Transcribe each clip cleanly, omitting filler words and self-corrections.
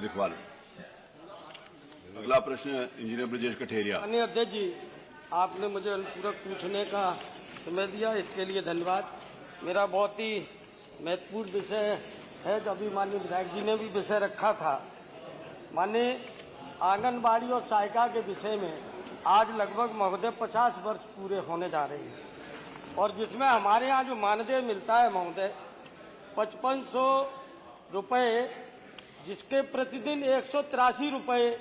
इकबाल। अगला प्रश्न इंजीनियर ब्रजेश कठेरिया। माननीय अध्यक्ष जी, आपने मुझे अनुपूरक पूछने का समय दिया, इसके लिए धन्यवाद। मेरा बहुत ही महत्वपूर्ण विषय है जो अभी माननीय विधायक जी ने भी विषय रखा था। माननीय आंगनबाड़ी और सहायिका के विषय में आज लगभग महोदय 50 वर्ष पूरे होने जा रहे हैं और जिसमें हमारे यहाँ जो मानदेय मिलता है महोदय 5500 रुपये, जिसके प्रतिदिन 183 रुपये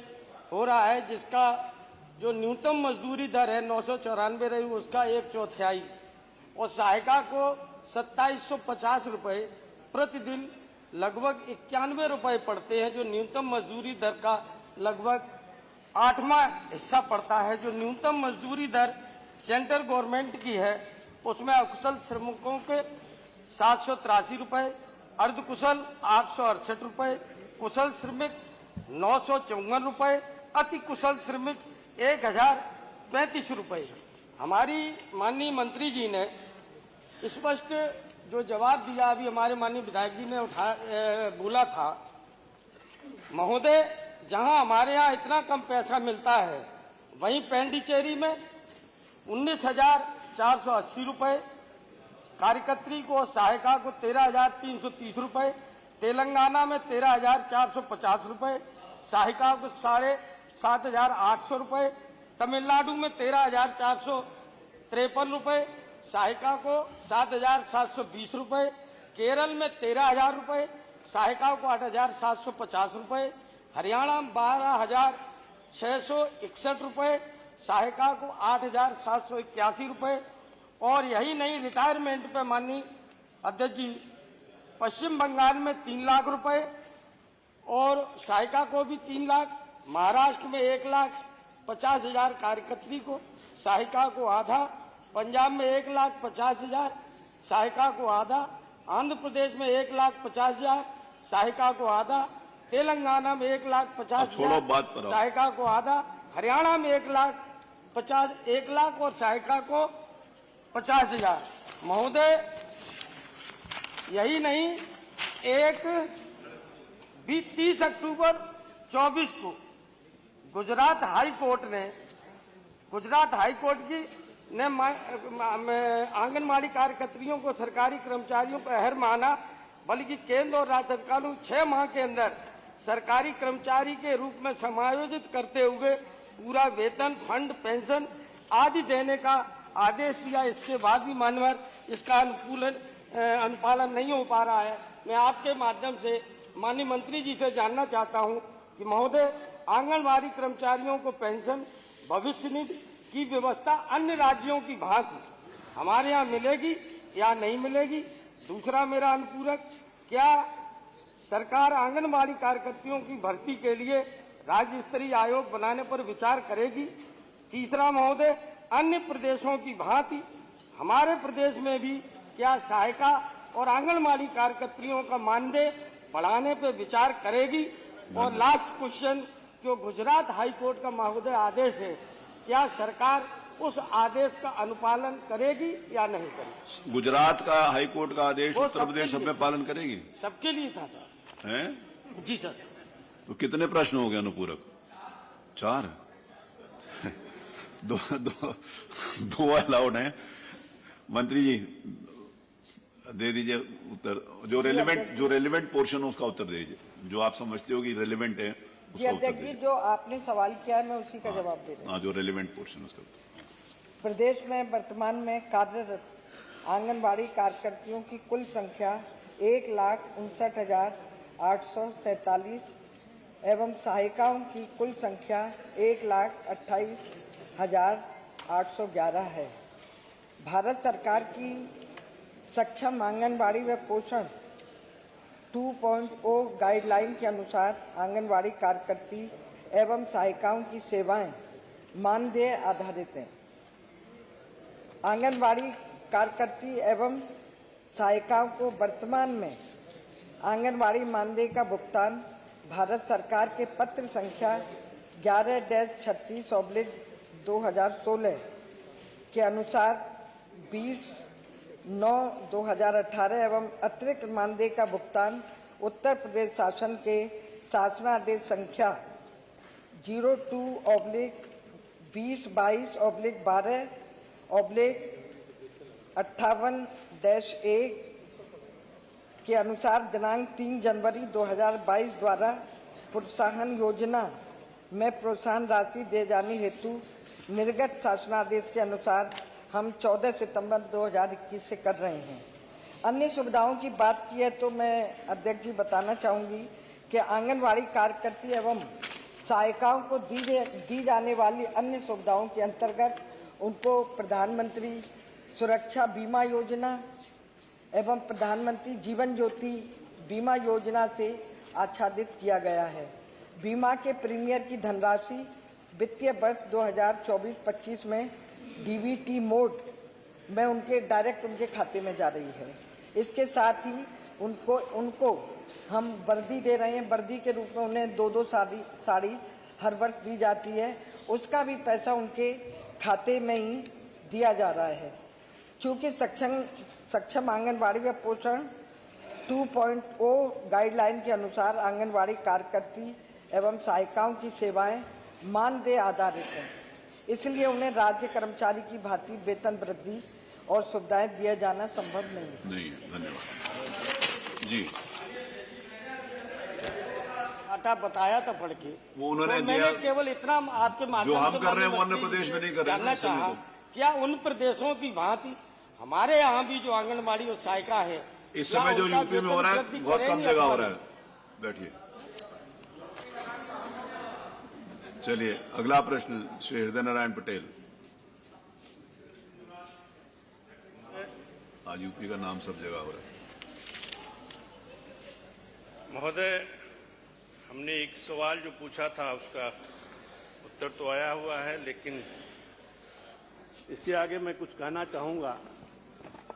हो रहा है, जिसका जो न्यूनतम मजदूरी दर है 994 रही, उसका 1/4 और सहायिका को 2750 रुपये प्रतिदिन लगभग 91 रुपये पड़ते हैं, जो न्यूनतम मजदूरी दर का लगभग 8वां हिस्सा पड़ता है। जो न्यूनतम मजदूरी दर सेंट्रल गवर्नमेंट की है उसमें अकुशल श्रमिकों के 783 रुपये, अर्धकुशल 868 रुपये, कुशल श्रमिक 954 रुपये, अति कुशल श्रमिक 1035 रुपये। हमारी माननीय मंत्री जी ने स्पष्ट जो जवाब दिया अभी हमारे माननीय विधायक जी ने बोला था महोदय, जहां हमारे यहाँ इतना कम पैसा मिलता है वहीं पांडिचेरी में 19,480 रुपये, कार्यकर्त्री को सहायिका को 13,330 रुपये, तेलंगाना में 13,450 रुपये, सहायिका को 7,800 रुपये, तमिलनाडु में 13,453 रुपये, सहायिका को 7,720 रुपये, केरल में 13,000 रुपये, सहायिका को 8,750 रुपये, हरियाणा में 12,661 रुपये, सहायिका को 8,781 रुपये। और यही नहीं, रिटायरमेंट पे माननीय अध्यक्ष जी पश्चिम बंगाल में 3 लाख रुपए और सहायिका को भी 3 लाख, महाराष्ट्र में 1,50,000 कार्यकर्त्री को, सहायिका को आधा, पंजाब में 1,50,000, सहायिका को आधा, आंध्र प्रदेश में 1,50,000, सहायिका को आधा, तेलंगाना में 1,50,000, सहायिका को आधा, हरियाणा में 1,50,000 और सहायिका को 50,000। महोदय यही नहीं, एक भी 30 अक्टूबर 24 को गुजरात हाई कोर्ट की ने आंगनबाड़ी कार्यकर्तियों को सरकारी कर्मचारियों को हर माना, बल्कि केंद्र और राज्य सरकारों 6 माह के अंदर सरकारी कर्मचारी के रूप में समायोजित करते हुए पूरा वेतन, फंड, पेंशन आदि देने का आदेश दिया। इसके बाद भी मान्यवर इसका अनुपालन नहीं हो पा रहा है। मैं आपके माध्यम से माननीय मंत्री जी से जानना चाहता हूं कि महोदय, आंगनबाड़ी कर्मचारियों को पेंशन, भविष्य निधि की व्यवस्था अन्य राज्यों की भांति हमारे यहाँ मिलेगी या नहीं मिलेगी? दूसरा मेरा अनुपूरक, क्या सरकार आंगनबाड़ी कार्यकर्तियों की भर्ती के लिए राज्य स्तरीय आयोग बनाने पर विचार करेगी? तीसरा महोदय, अन्य प्रदेशों की भांति हमारे प्रदेश में भी क्या सहायिका और आंगनबाड़ी कार्यकर्तियों का मानदेय बढ़ाने पर विचार करेगी? और लास्ट क्वेश्चन, जो गुजरात हाई कोर्ट का महोदय आदेश है, क्या सरकार उस आदेश का अनुपालन करेगी या नहीं करेगी? गुजरात का हाई कोर्ट का आदेश उत्तर प्रदेश सब में पालन करेगी? सबके लिए था सर। हैं? जी सर। तो कितने प्रश्न हो गए अनुपूरक? 4? दो अलाउड हैं। मंत्री जी दे दीजिए उत्तर, जो रेलिवेंट पोर्शन है उसका उत्तर दे दीजिए, जो आप समझते हो कि रेलिवेंट है उसका उत्तर दीजिए। जो आपने सवाल किया है मैं उसी का जवाब दे रहा हूं। हाँ, जो रेलिवेंट पोर्शन उसका उत्तर। प्रदेश में वर्तमान में कार्यरत आंगनबाड़ी कार्यकर्तियों की कुल संख्या 1,59,847 एवं सहायिकाओं की कुल संख्या 1,28,811 है। भारत सरकार की सक्षम आंगनबाड़ी व पोषण 2.0 गाइडलाइन के अनुसार आंगनबाड़ी कार्यकर्ती एवं सहायिकाओं की सेवाएं मानदेय आधारित हैं। आंगनबाड़ी कार्यकर्ती एवं सहायिकाओं को वर्तमान में आंगनबाड़ी मानदेय का भुगतान भारत सरकार के पत्र संख्या 11-36/2016 के अनुसार 20/9/2018 एवं अतिरिक्त मानदेय का भुगतान उत्तर प्रदेश शासन के शासनादेश संख्या 02/20/12/58-1 के अनुसार दिनांक 3 जनवरी 2022 द्वारा प्रोत्साहन योजना में प्रोत्साहन राशि दिए जाने हेतु निर्गत शासनादेश के अनुसार हम 14 सितंबर 2021 से कर रहे हैं। अन्य सुविधाओं की बात की है तो मैं अध्यक्ष जी बताना चाहूंगी कि आंगनवाड़ी कार्यकर्ती एवं सहायिकाओं को दी जाने वाली अन्य सुविधाओं के अंतर्गत उनको प्रधानमंत्री सुरक्षा बीमा योजना एवं प्रधानमंत्री जीवन ज्योति बीमा योजना से आच्छादित किया गया है। बीमा के प्रीमियर की धनराशि वित्तीय वर्ष 2024-25 में डीबीटी मोड में उनके खाते में जा रही है। इसके साथ ही उनको हम वर्दी दे रहे हैं। वर्दी के रूप में उन्हें 2-2 साड़ी हर वर्ष दी जाती है। उसका भी पैसा उनके खाते में ही दिया जा रहा है। चूँकि सक्षम आंगनवाड़ी व पोषण 2.0 गाइडलाइन के अनुसार आंगनवाड़ी कार्यकर्ती एवं सहायिकाओं की सेवाएं मानदेय आधारित हैं, इसलिए उन्हें राज्य कर्मचारी की भांति वेतन वृद्धि और सुविधाएं दिया जाना संभव नहीं है। धन्यवाद जी। आटा बताया था पढ़ के वो उन्होंने तो मैंने केवल इतना आपके माध्यम जो हम से कर रहे हैं वो अन्य प्रदेश में नहीं कर रहे हैं। जानना चाहा क्या उन प्रदेशों की भांति हमारे यहाँ भी जो आंगनबाड़ी और सहायिका है इस समय जो यूपी में हो रहा है बहुत कम जगह हो रहा है। बैठिए। चलिए अगला प्रश्न श्री हृदय नारायण पटेल। आज यूपी का नाम सब जगह हो रहा है। महोदय, हमने एक सवाल जो पूछा था उसका उत्तर तो आया हुआ है, लेकिन इसके आगे मैं कुछ कहना चाहूंगा।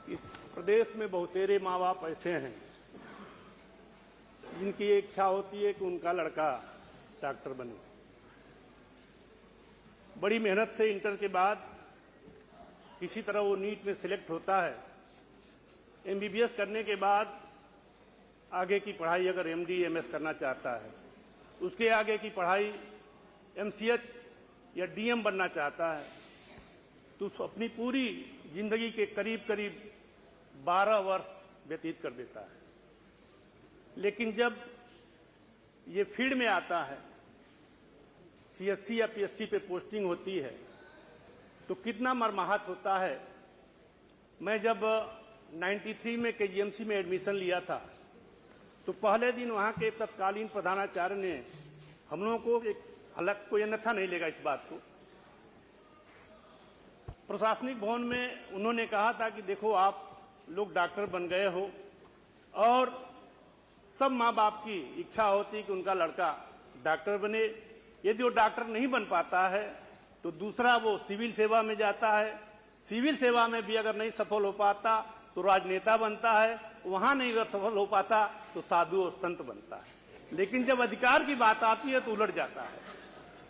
इस प्रदेश में बहुतेरे माँ बाप ऐसे हैं जिनकी इच्छा होती है कि उनका लड़का डॉक्टर बने। बड़ी मेहनत से इंटर के बाद किसी तरह वो नीट में सिलेक्ट होता है। एमबीबीएस करने के बाद आगे की पढ़ाई अगर एमडी एमएस करना चाहता है, उसके आगे की पढ़ाई एमसीएच या डीएम बनना चाहता है, तो अपनी पूरी जिंदगी के करीब करीब 12 वर्ष व्यतीत कर देता है। लेकिन जब ये फील्ड में आता है, सीएससी या पीएससी पे पोस्टिंग होती है, तो कितना मर्माहत होता है। मैं जब 93 में केजीएमसी में एडमिशन लिया था, तो पहले दिन वहां के तत्कालीन प्रधानाचार्य ने हम लोगों को एक हालांकि कोई अन्यथा नहीं लेगा इस बात को, प्रशासनिक भवन में उन्होंने कहा था कि देखो आप लोग डॉक्टर बन गए हो और सब माँ बाप की इच्छा होती कि उनका लड़का डॉक्टर बने। यदि वो डॉक्टर नहीं बन पाता है तो दूसरा वो सिविल सेवा में जाता है। सिविल सेवा में भी अगर नहीं सफल हो पाता तो राजनेता बनता है। वहां नहीं अगर सफल हो पाता तो साधु और संत बनता है। लेकिन जब अधिकार की बात आती है तो उलट जाता है।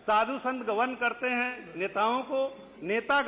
साधु संत गवर्न करते हैं नेताओं को, नेता